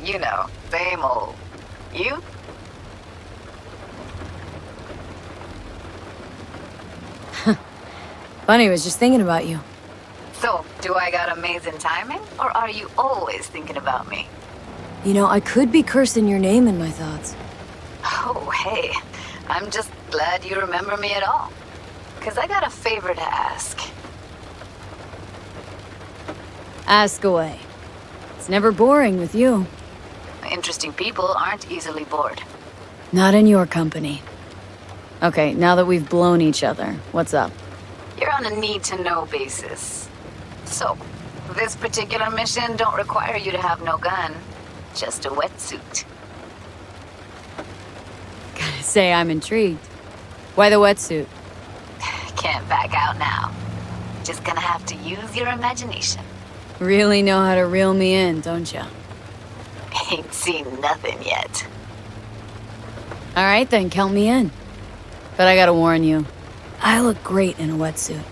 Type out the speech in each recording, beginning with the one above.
You know, same old. You? Funny, I was just thinking about you. So, do I got amazing timing? Or are you always thinking about me? You know, I could be cursing your name in my thoughts. Oh, hey. I'm just glad you remember me at all. 'Cause I got a favor to ask. Ask away. It's never boring with you. Interesting people aren't easily bored. Not in your company. Okay, now that we've blown each other, what's up? You're on a need-to-know basis. So, this particular mission don't require you to have no gun. Just a wetsuit. Gotta say, I'm intrigued. Why the wetsuit? Can't back out now. Just gonna have to use your imagination. Really know how to reel me in, don't ya? Ain't seen nothing yet. Alright then, count me in. But I gotta warn you, I look great in a wetsuit.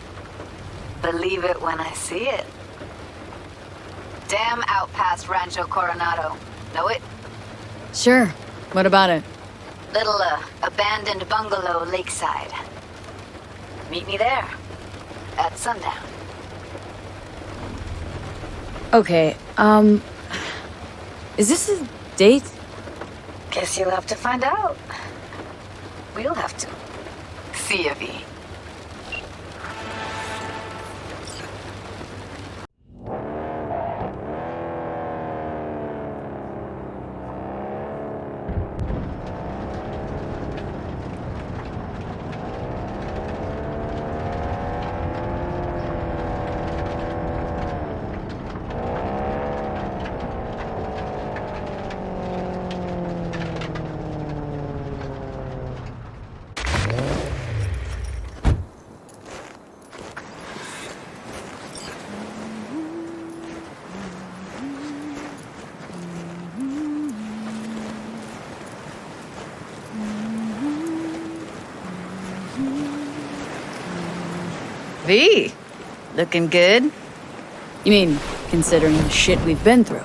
Believe it when I see it. Dam out past Rancho Coronado. Know it? Sure, what about it? Little, abandoned bungalow lakeside. Meet me there. At sundown. Okay, is this a date? Guess you'll have to find out. We'll have to. See ya, V. V, looking good? You mean, considering the shit we've been through?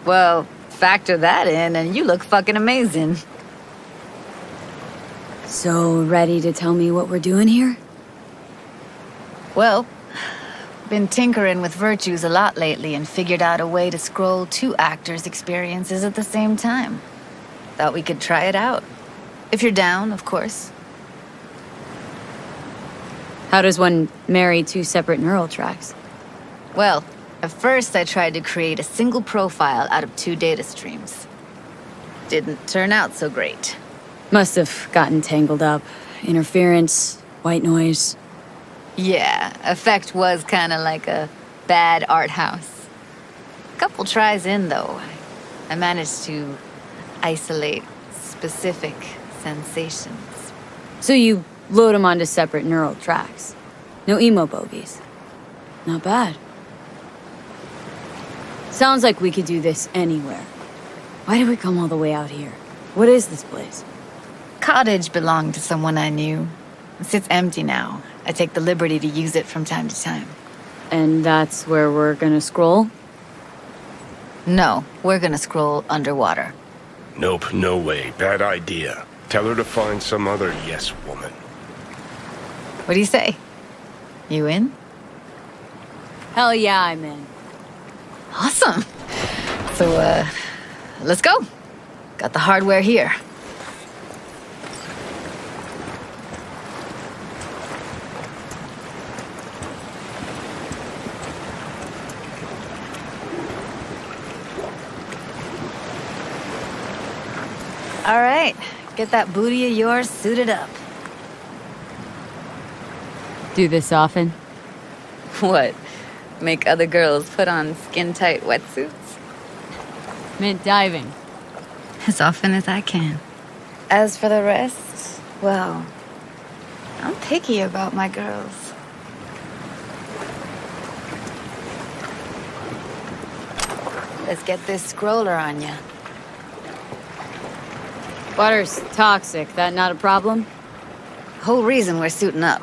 Well, factor that in and you look fucking amazing. So, ready to tell me what we're doing here? Well, been tinkering with virtues a lot lately and figured out a way to scroll two actors' experiences at the same time. Thought we could try it out. If you're down, of course. How does one marry two separate neural tracks? Well, at first I tried to create a single profile out of two data streams. Didn't turn out so great. Must have gotten tangled up. Interference, white noise. Yeah, effect was kinda like a bad art house. Couple tries in, though, I managed to isolate specific sensations. So you load them onto separate neural tracks. No emo bogies. Not bad. Sounds like we could do this anywhere. Why did we come all the way out here? What is this place? Cottage belonged to someone I knew. It sits empty now. I take the liberty to use it from time to time. And that's where we're gonna scroll? No, we're gonna scroll underwater. Nope, no way. Bad idea. Tell her to find some other yes woman. What do you say? You in? Hell yeah, I'm in. Awesome. So, let's go. Got the hardware here. All right, get that booty of yours suited up. Do this often? What? Make other girls put on skin-tight wetsuits? Meant diving. As often as I can. As for the rest, well, I'm picky about my girls. Let's get this scroller on ya. Water's toxic, that not a problem? Whole reason we're suiting up.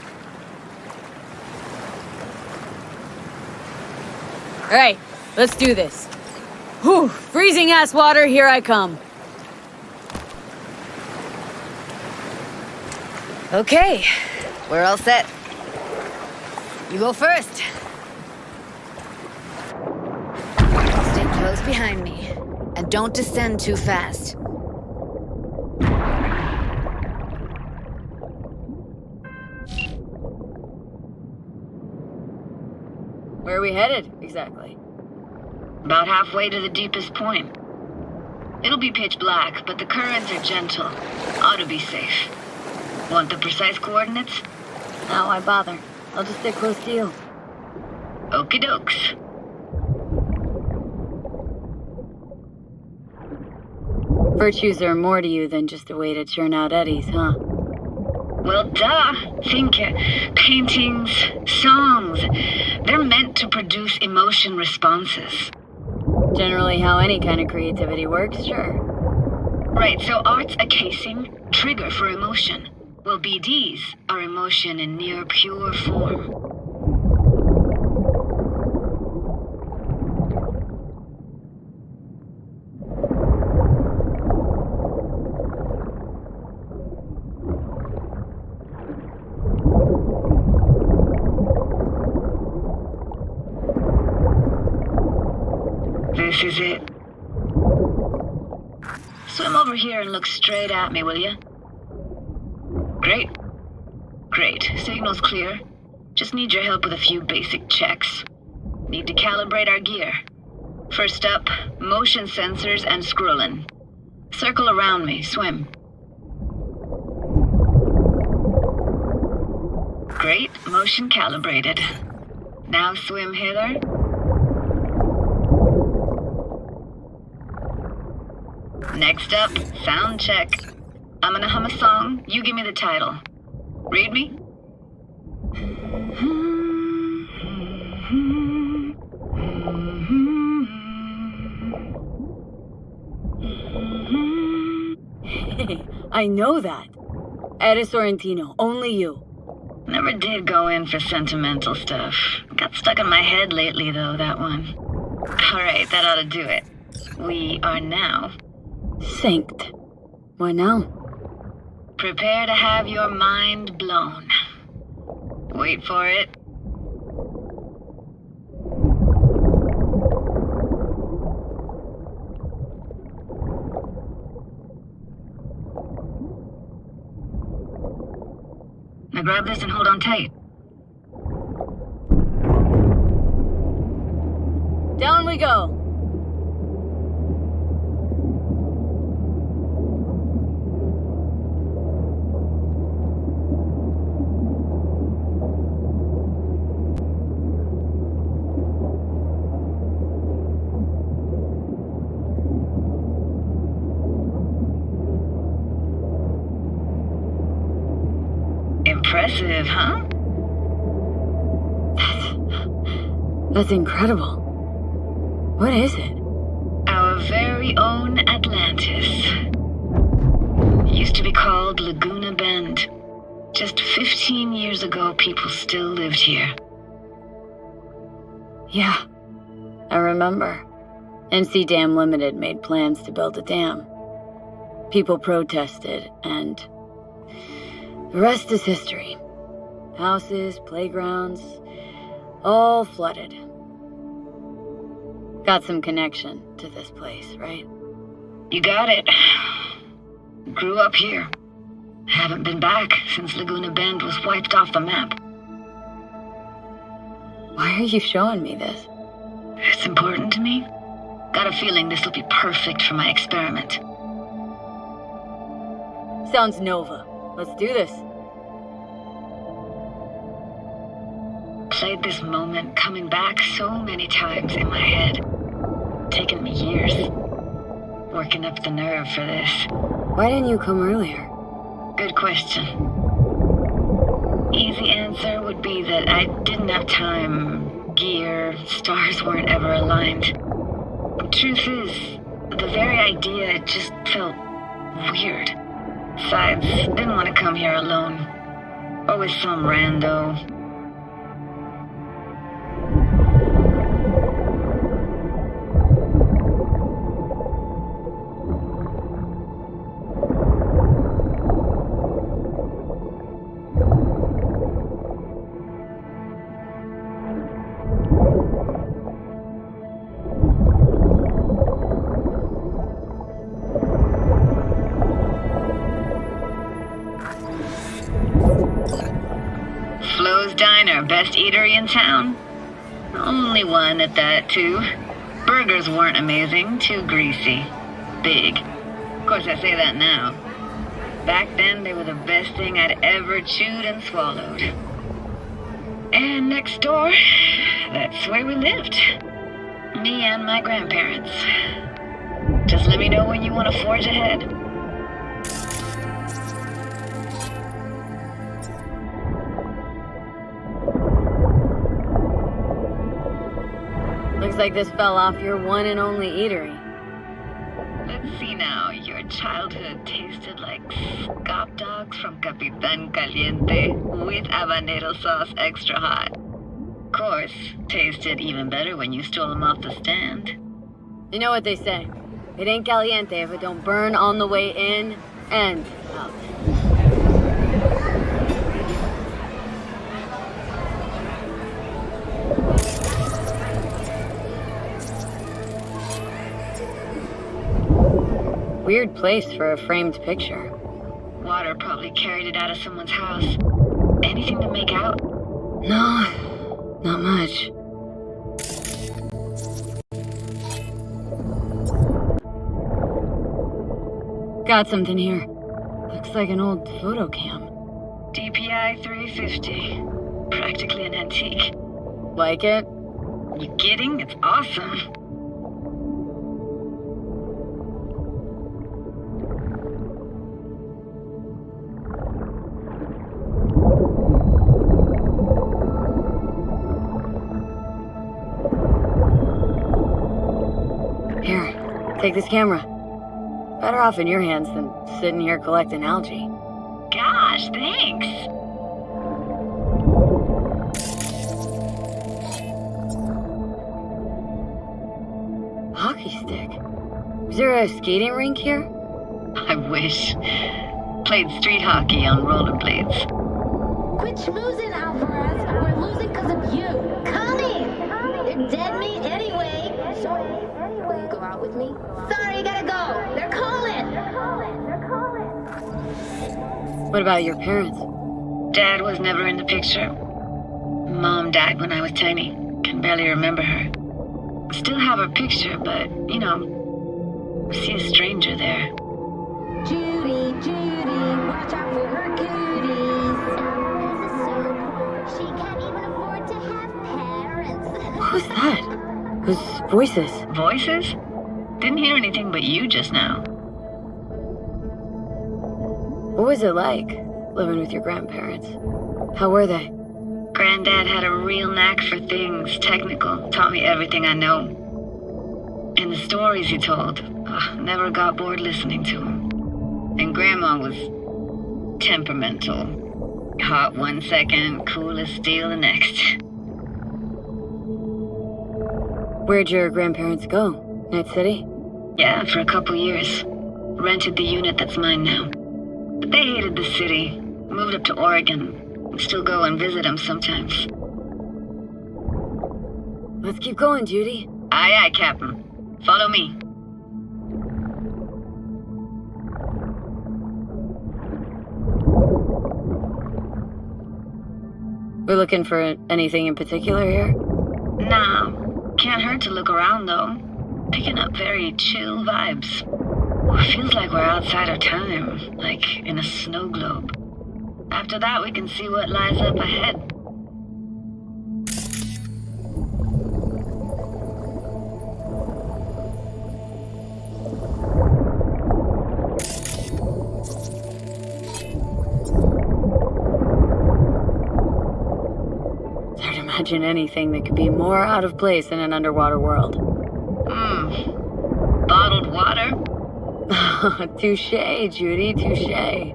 Alright, let's do this. Whew, freezing ass water, here I come. Okay, we're all set. You go first. Stay close behind me, and don't descend too fast. Where are we headed, exactly? About halfway to the deepest point. It'll be pitch black, but the currents are gentle. Ought to be safe. Want the precise coordinates? No, why bother? I'll just stay close to you. Okie dokes. Virtues are more to you than just a way to churn out eddies, huh? Well, duh. Think paintings, songs. They're meant to produce emotion responses. Generally how any kind of creativity works, sure. Right, so art's a casing, trigger for emotion. Well, BDs are emotion in near pure form. This is it. Swim over here and look straight at me, will you? Great. Great. Signal's clear. Just need your help with a few basic checks. Need to calibrate our gear. First up, motion sensors and scrolling. Circle around me. Swim. Great. Motion calibrated. Now swim hither. Next up, sound check. I'm gonna hum a song. You give me the title. Read me? I know that. Ed Sorrentino, only you. Never did go in for sentimental stuff. Got stuck in my head lately, though, that one. Alright, that ought to do it. We are now... synced. What now? Prepare to have your mind blown. Wait for it. Now grab this and hold on tight. Down we go. Impressive, huh? That's incredible. What is it? Our very own Atlantis. Used to be called Laguna Bend. Just 15 years ago, people still lived here. Yeah, I remember. NC Dam Limited made plans to build a dam. People protested, and the rest is history. Houses, playgrounds, all flooded. Got some connection to this place, right? You got it. Grew up here. Haven't been back since Laguna Bend was wiped off the map. Why are you showing me this? It's important to me. Got a feeling this will be perfect for my experiment. Sounds Nova. Let's do this. Played this moment coming back so many times in my head. Taken me years. Working up the nerve for this. Why didn't you come earlier? Good question. Easy answer would be that I didn't have time, gear, stars weren't ever aligned. Truth is, the very idea just felt weird. Besides, didn't want to come here alone. Or with some rando. Best eatery in town? Only one at that, too. Burgers weren't amazing, too greasy. Big. Of course, I say that now. Back then, they were the best thing I'd ever chewed and swallowed. And next door, that's where we lived. Me and my grandparents. Just let me know when you want to forge ahead. Looks like this fell off your one and only eatery. Let's see now. Your childhood tasted like scop dogs from Capitan Caliente with habanero sauce extra hot. Of course, tasted even better when you stole them off the stand. You know what they say. It ain't caliente if it don't burn on the way in and out. Weird place for a framed picture. Water probably carried it out of someone's house. Anything to make out? No, not much. Got something here. Looks like an old photo cam. DPI 350. Practically an antique. Like it? You kidding? It's awesome. Here, take this camera. Better off in your hands than sitting here collecting algae. Gosh, thanks. Hockey stick. Is there a skating rink here? I wish. Played street hockey on rollerblades. Quit schmoozing, Alvarez. We're losing because of you. Come in. They're dead meat anyway. Sorry. Will you go out with me? Sorry, gotta go. They're calling. What about your parents? Dad was never in the picture. Mom died when I was tiny. Can barely remember her. Still have her picture, but, you know, see a stranger there. Judy, watch out for her cooties. Alvarez is so poor, she can't even afford to have parents. What was that? Those voices. Voices? Didn't hear anything but you just now. What was it like, living with your grandparents? How were they? Granddad had a real knack for things technical, taught me everything I know. And the stories he told, never got bored listening to him. And Grandma was temperamental. Hot one second, cool as steel the next. Where'd your grandparents go? Night City? Yeah, for a couple years. Rented the unit that's mine now. But they hated the city. Moved up to Oregon. Still go and visit them sometimes. Let's keep going, Judy. Aye, aye, Captain. Follow me. We're looking for anything in particular here? Nah, can't hurt to look around though. Picking up very chill vibes. Feels like we're outside our time, like in a snow globe. After that, we can see what lies up ahead. It's hard to imagine anything that could be more out of place in an underwater world. Bottled water? Touché, Judy, touché.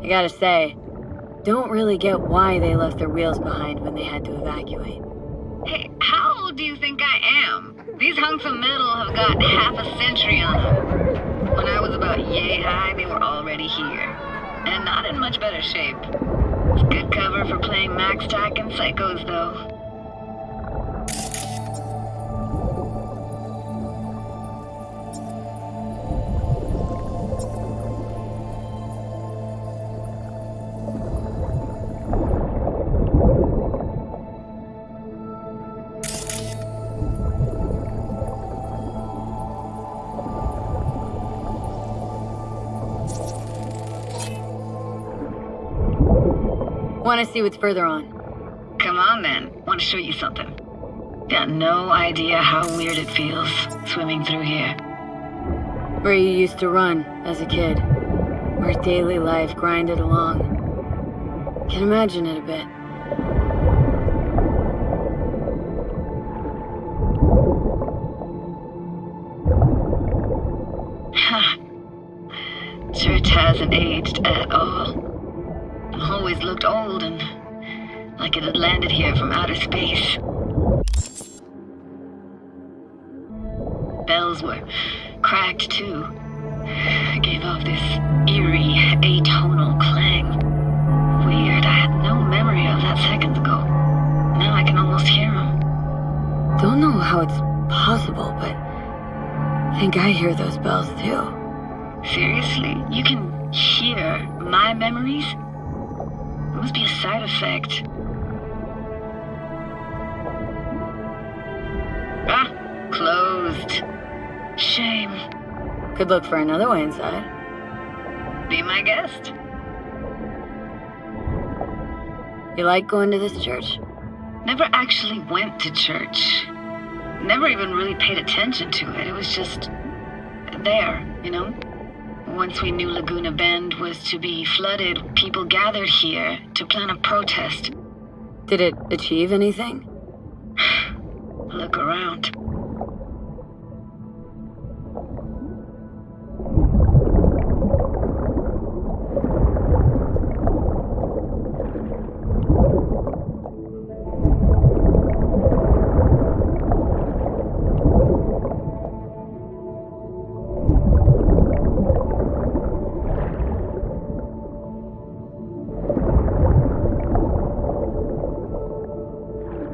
I gotta say, don't really get why they left their wheels behind when they had to evacuate. Hey, how old do you think I am? These hunks of metal have got half a century on them. When I was about yay high, they were already here. And not in much better shape. It's good cover for playing Max Tack and Psychos, though. Want to see what's further on. Come on then, want to show you something. Got no idea how weird it feels, swimming through here. Where you used to run as a kid. Where daily life grinded along. Can imagine it a bit. Church hasn't aged at all. Always looked old and like it had landed here from outer space. Bells were cracked too. Gave off this eerie, atonal clang. Weird, I had no memory of that seconds ago. Now I can almost hear them. Don't know how it's possible, but I think I hear those bells too. Seriously? You can hear my memories? It must be a side effect. Ah, closed. Shame. Could look for another way inside. Be my guest. You like going to this church? Never actually went to church. Never even really paid attention to it. It was just there, you know? Once we knew Laguna Bend was to be flooded, people gathered here to plan a protest. Did it achieve anything? Look around.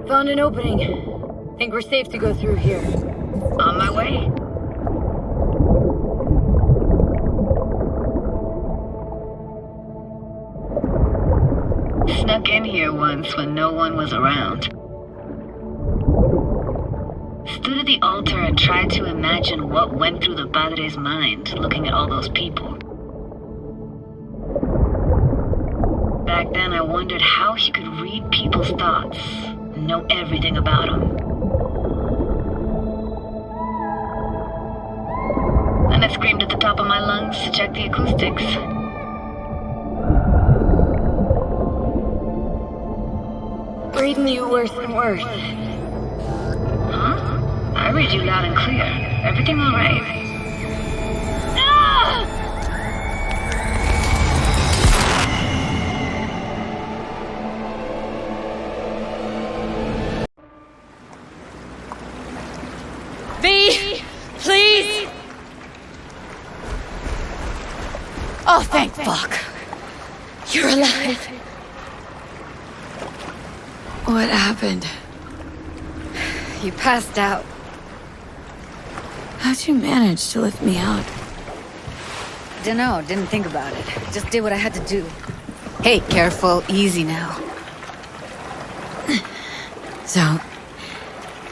Found an opening. Think we're safe to go through here. On my way. Snuck in here once when no one was around. Stood at the altar and tried to imagine what went through the padre's mind looking at all those people. Back then I wondered how he could read people's thoughts. Know everything about him. Then I screamed at the top of my lungs to check the acoustics. Reading you worse and worse. Huh? I read you loud and clear. Everything all right? V, please. Oh, thank fuck. You're alive. What happened? You passed out. How'd you manage to lift me out? Dunno, didn't think about it. Just did what I had to do. Hey, careful, easy now. So,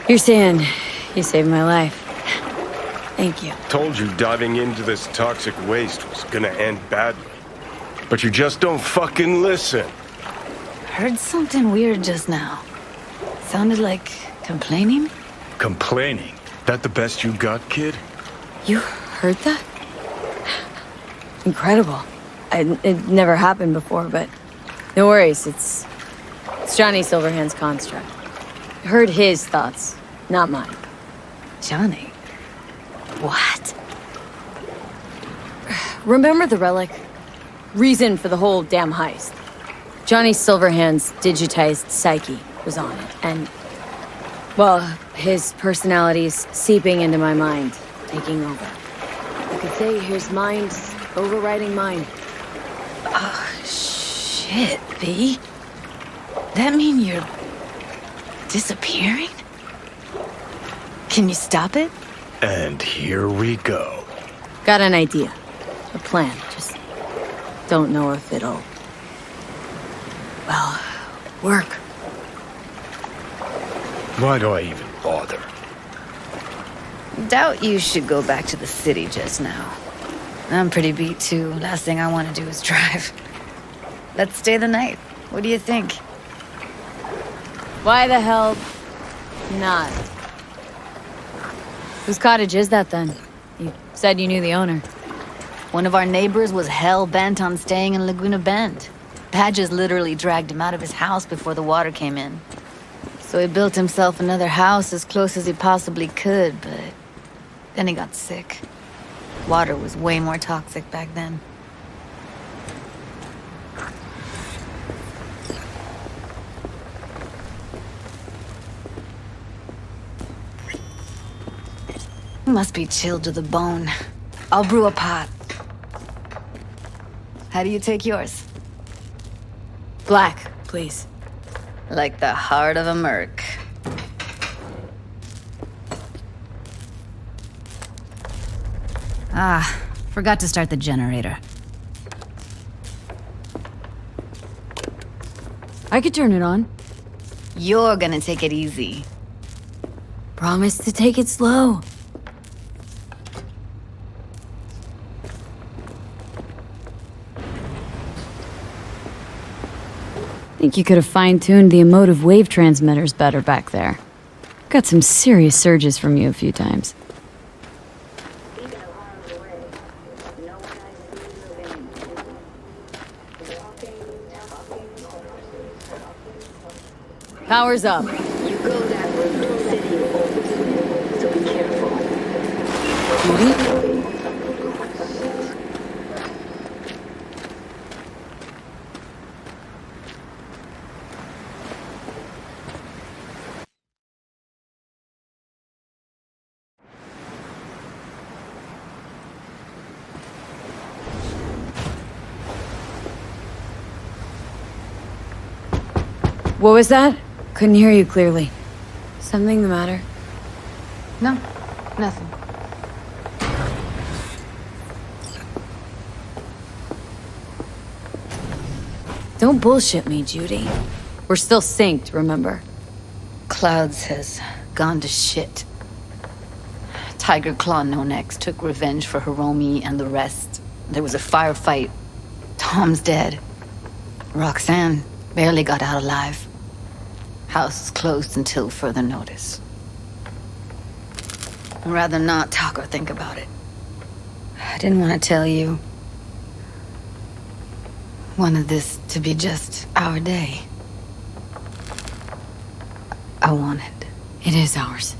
you're saying you saved my life. Thank you. Told you diving into this toxic waste was gonna end badly. But you just don't fucking listen. Heard something weird just now. Sounded like complaining? Complaining? That the best you got, kid? You heard that? Incredible. It never happened before, but no worries. It's Johnny Silverhand's construct. I heard his thoughts, not mine. Johnny? What? Remember the relic? Reason for the whole damn heist. Johnny Silverhand's digitized psyche was on it, and, well, his personality's seeping into my mind, taking over. You could say his mind's overriding mine. Oh, shit, V. That mean you're disappearing? Can you stop it? And here we go. Got an idea. A plan. Just don't know if it'll, well, work. Why do I even bother? Doubt you should go back to the city just now. I'm pretty beat too. Last thing I want to do is drive. Let's stay the night. What do you think? Why the hell not? Whose cottage is that then? You said you knew the owner. One of our neighbors was hell-bent on staying in Laguna Bend. Badges literally dragged him out of his house before the water came in. So he built himself another house as close as he possibly could, but then he got sick. Water was way more toxic back then. Must be chilled to the bone. I'll brew a pot. How do you take yours? Black, please. Like the heart of a merc. Ah, forgot to start the generator. I could turn it on. You're gonna take it easy. Promise to take it slow. Think you could have fine-tuned the emotive wave transmitters better back there. Got some serious surges from you a few times. Power's up. You go that way to the city of Old, so be careful. Judy? What was that? Couldn't hear you clearly. Something the matter? No, nothing. Don't bullshit me, Judy. We're still synced, remember? Clouds has gone to shit. Tiger Claw No Next took revenge for Hiromi and the rest. There was a firefight. Tom's dead. Roxanne barely got out alive. House is closed until further notice. I'd rather not talk or think about it. I didn't want to tell you. Wanted this to be just our day. I wanted. It is ours.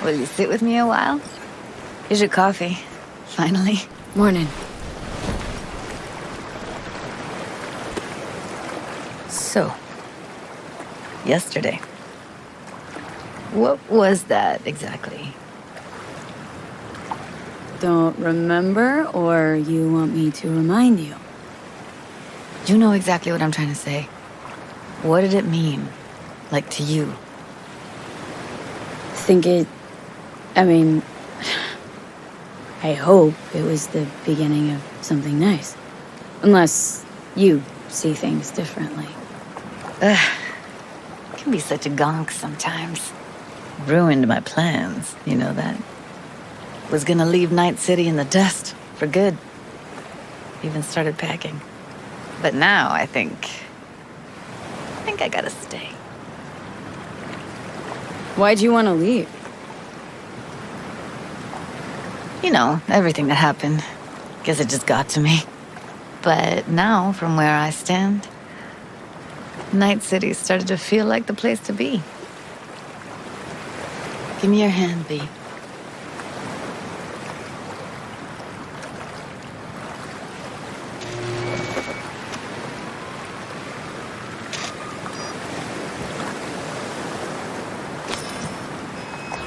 Will you sit with me a while? Here's your coffee. Finally. Morning. So, yesterday. What was that exactly? Don't remember, or you want me to remind you? You know exactly what I'm trying to say. What did it mean? Like to you? I hope it was the beginning of something nice. Unless you see things differently. Can be such a gonk sometimes. Ruined my plans, you know that? Was gonna leave Night City in the dust for good. Even started packing. But now I think I gotta stay. Why'd you want to leave? You know, everything that happened. Guess it just got to me. But now, from where I stand, Night City started to feel like the place to be. Give me your hand, B.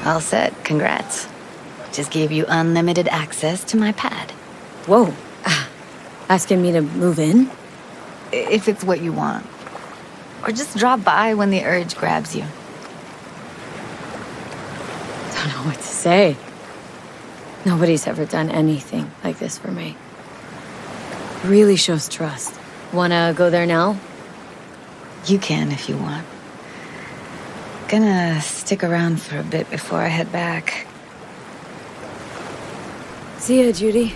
All set. Congrats. Just gave you unlimited access to my pad. Whoa. Asking me to move in? If it's what you want. Or just drop by when the urge grabs you. Don't know what to say. Nobody's ever done anything like this for me. Really shows trust. Wanna go there now? You can if you want. Gonna stick around for a bit before I head back. See ya, Judy.